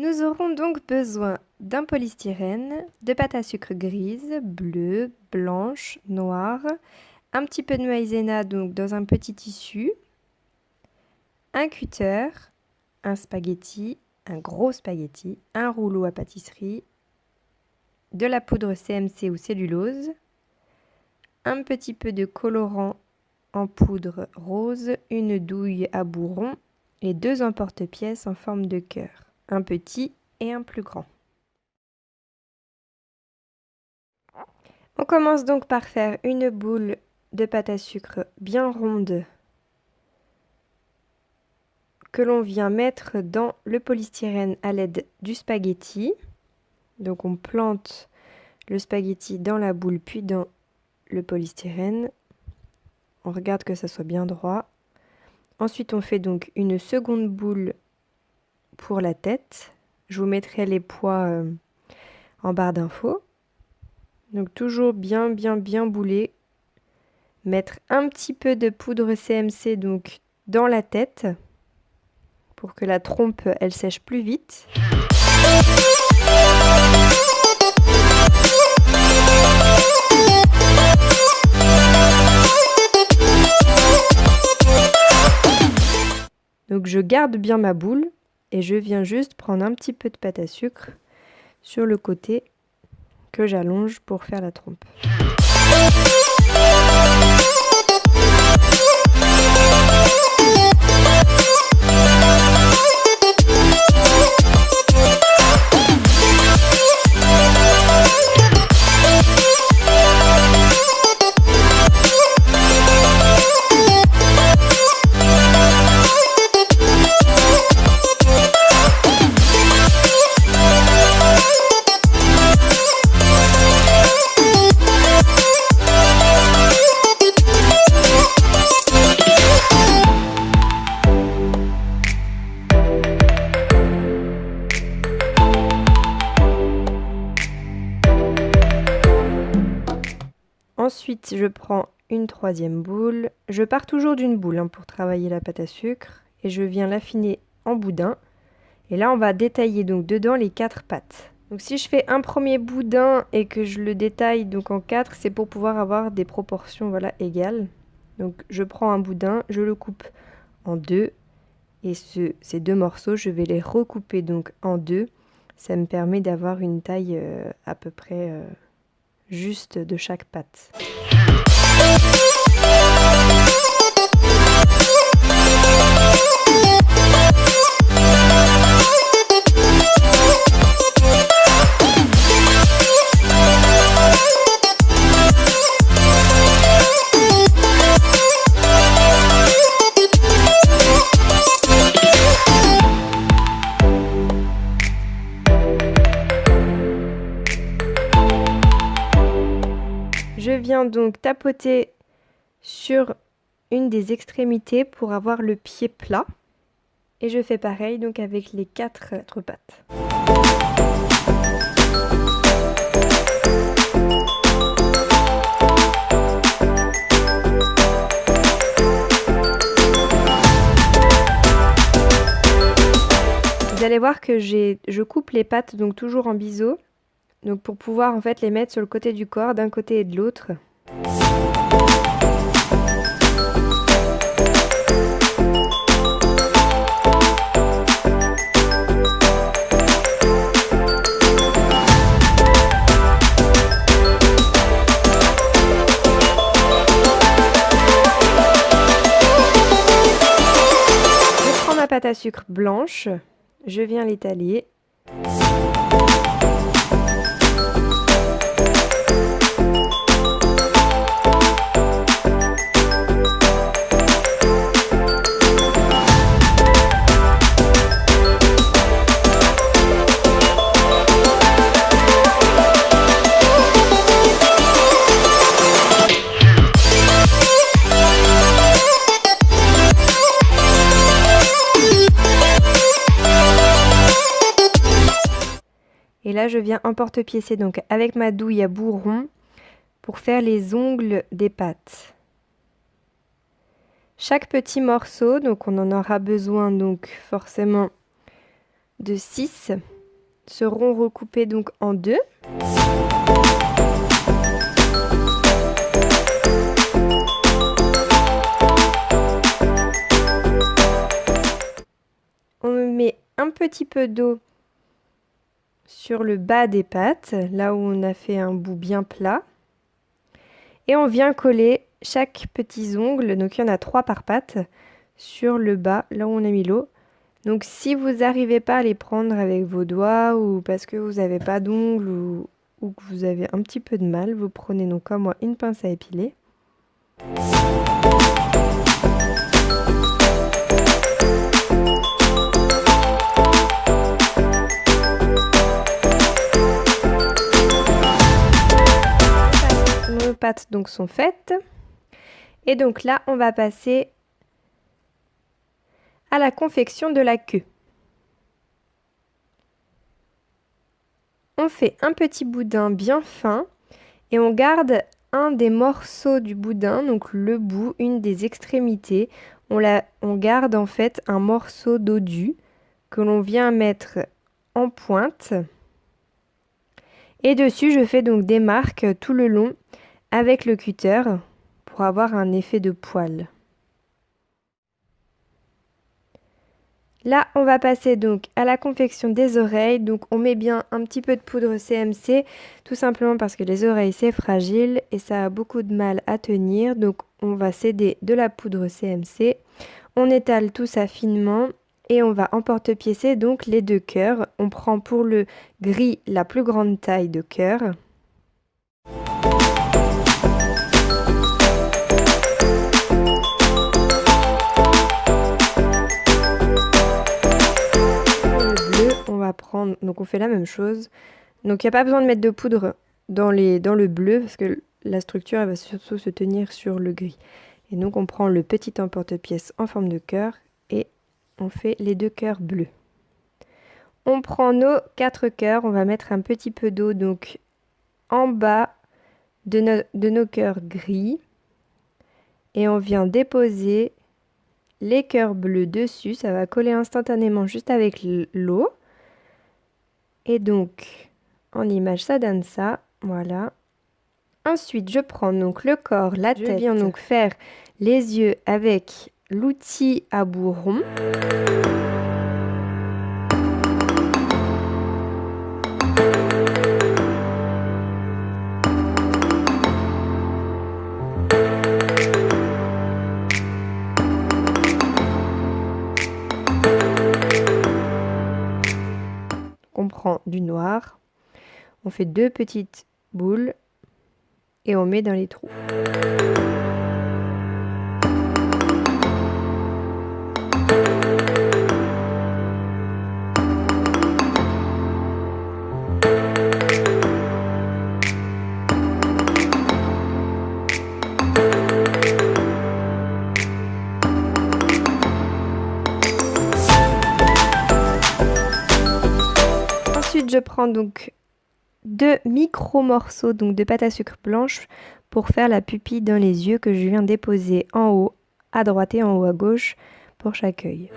Nous aurons donc besoin d'un polystyrène, de pâte à sucre grise, bleue, blanche, noire, un petit peu de maïzena donc dans un petit tissu, un cutter, un spaghetti, un gros spaghetti, un rouleau à pâtisserie, de la poudre CMC ou cellulose, un petit peu de colorant en poudre rose, une douille à bourron et 2 emporte-pièces en forme de cœur, un petit et un plus grand. On commence donc par faire une boule de pâte à sucre bien ronde que l'on vient mettre dans le polystyrène à l'aide du spaghetti. Donc on plante le spaghetti dans la boule puis dans le polystyrène. On regarde que ça soit bien droit. Ensuite on fait donc une seconde boule pour la tête. Je vous mettrai les poids en barre d'infos. Donc toujours bien bouler. Mettre un petit peu de poudre CMC donc dans la tête pour que la trompe elle sèche plus vite. Donc je garde bien ma boule et je viens juste prendre un petit peu de pâte à sucre sur le côté que j'allonge pour faire la trompe. Ensuite, je prends une troisième boule. Je pars toujours d'une boule pour travailler la pâte à sucre et je viens l'affiner en boudin. Et là, on va détailler donc dedans les 4 pâtes. Donc si je fais un premier boudin et que je le détaille donc en 4, c'est pour pouvoir avoir des proportions égales. Donc je prends un boudin, je le coupe en 2 et ces 2 morceaux, je vais les recouper donc en 2. Ça me permet d'avoir une taille à peu près juste de chaque pâte. Je viens donc tapoter sur une des extrémités pour avoir le pied plat. Et je fais pareil donc avec les 4 autres pattes. Vous allez voir que je coupe les pattes donc toujours en biseau. Donc pour pouvoir en fait les mettre sur le côté du corps, d'un côté et de l'autre. Je prends ma pâte à sucre blanche, je viens l'étaler. Et là, je viens emporte-piécer donc avec ma douille à bourron pour faire les ongles des pattes. Chaque petit morceau, donc on en aura besoin donc forcément de 6 seront recoupés donc en 2. On met un petit peu d'eau sur le bas des pattes, là où on a fait un bout bien plat. Et on vient coller chaque petit ongle, donc il y en a 3 par patte, sur le bas, là où on a mis l'eau. Donc si vous n'arrivez pas à les prendre avec vos doigts ou parce que vous n'avez pas d'ongles ou que vous avez un petit peu de mal, vous prenez donc comme moi une pince à épiler. Nos pattes donc sont faites. Et donc là, on va passer à la confection de la queue. On fait un petit boudin bien fin et on garde un des morceaux du boudin, donc le bout, une des extrémités. On garde en fait un morceau dodu que l'on vient mettre en pointe. Et dessus, je fais donc des marques tout le long avec le cutter pour avoir un effet de poil. Là, on va passer donc à la confection des oreilles. Donc, on met bien un petit peu de poudre CMC, tout simplement parce que les oreilles, c'est fragile et ça a beaucoup de mal à tenir. Donc, on va céder de la poudre CMC. On étale tout ça finement et on va emporte-piécer donc les 2 cœurs. On prend pour le gris la plus grande taille de cœur. Prendre, donc on fait la même chose, donc il n'y a pas besoin de mettre de poudre dans le bleu parce que la structure elle va surtout se tenir sur le gris, et donc on prend le petit emporte-pièce en forme de cœur et on fait les 2 cœurs bleus. On prend nos 4 cœurs, on va mettre un petit peu d'eau donc en bas de nos cœurs gris et on vient déposer les cœurs bleus dessus, ça va coller instantanément juste avec l'eau. Et donc, en image, ça donne ça, voilà. Ensuite, je prends donc le corps, la tête. Je viens donc faire les yeux avec l'outil à bout rond. On prend du noir, on fait 2 petites boules et on met dans les trous. Je prends donc 2 micro-morceaux donc de pâte à sucre blanche pour faire la pupille dans les yeux que je viens déposer en haut à droite et en haut à gauche pour chaque œil.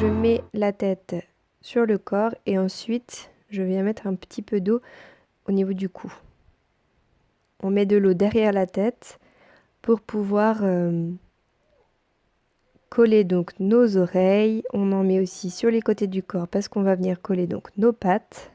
Je mets la tête sur le corps et ensuite je viens mettre un petit peu d'eau au niveau du cou. On met de l'eau derrière la tête pour pouvoir coller donc nos oreilles. On en met aussi sur les côtés du corps parce qu'on va venir coller donc nos pattes.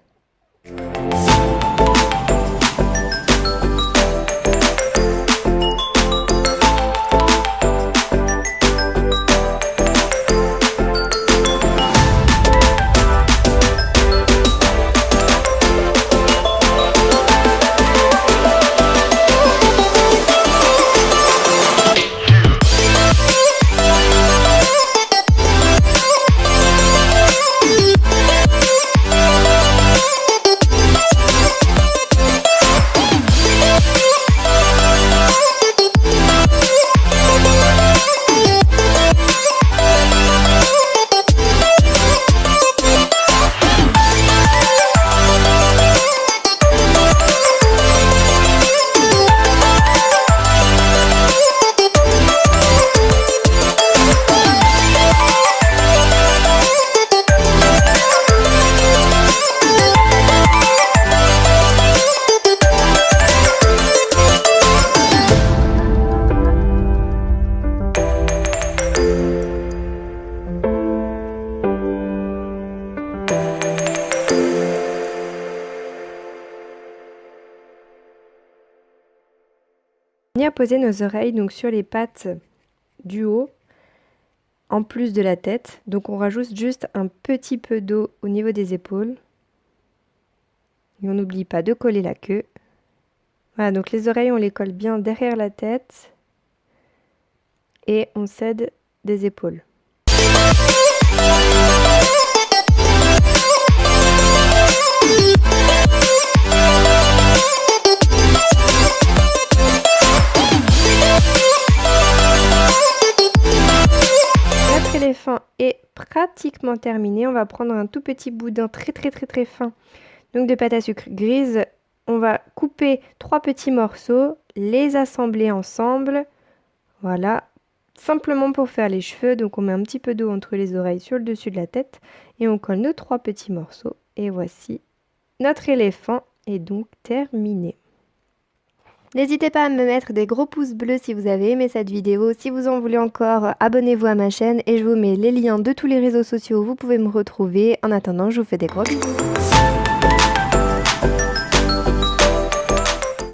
venir poser nos oreilles donc sur les pattes du haut, en plus de la tête. Donc on rajoute juste un petit peu d'eau au niveau des épaules. Et on n'oublie pas de coller la queue. Voilà, donc les oreilles, on les colle bien derrière la tête. Et on cède des épaules. Notre éléphant est pratiquement terminé. On va prendre un tout petit boudin très fin, donc de pâte à sucre grise. On va couper 3 petits morceaux, les assembler ensemble. Voilà, simplement pour faire les cheveux. Donc on met un petit peu d'eau entre les oreilles sur le dessus de la tête et on colle nos 3 petits morceaux. Et voici, notre éléphant est donc terminé. N'hésitez pas à me mettre des gros pouces bleus si vous avez aimé cette vidéo. Si vous en voulez encore, abonnez-vous à ma chaîne et je vous mets les liens de tous les réseaux sociaux où vous pouvez me retrouver. En attendant, je vous fais des gros bisous.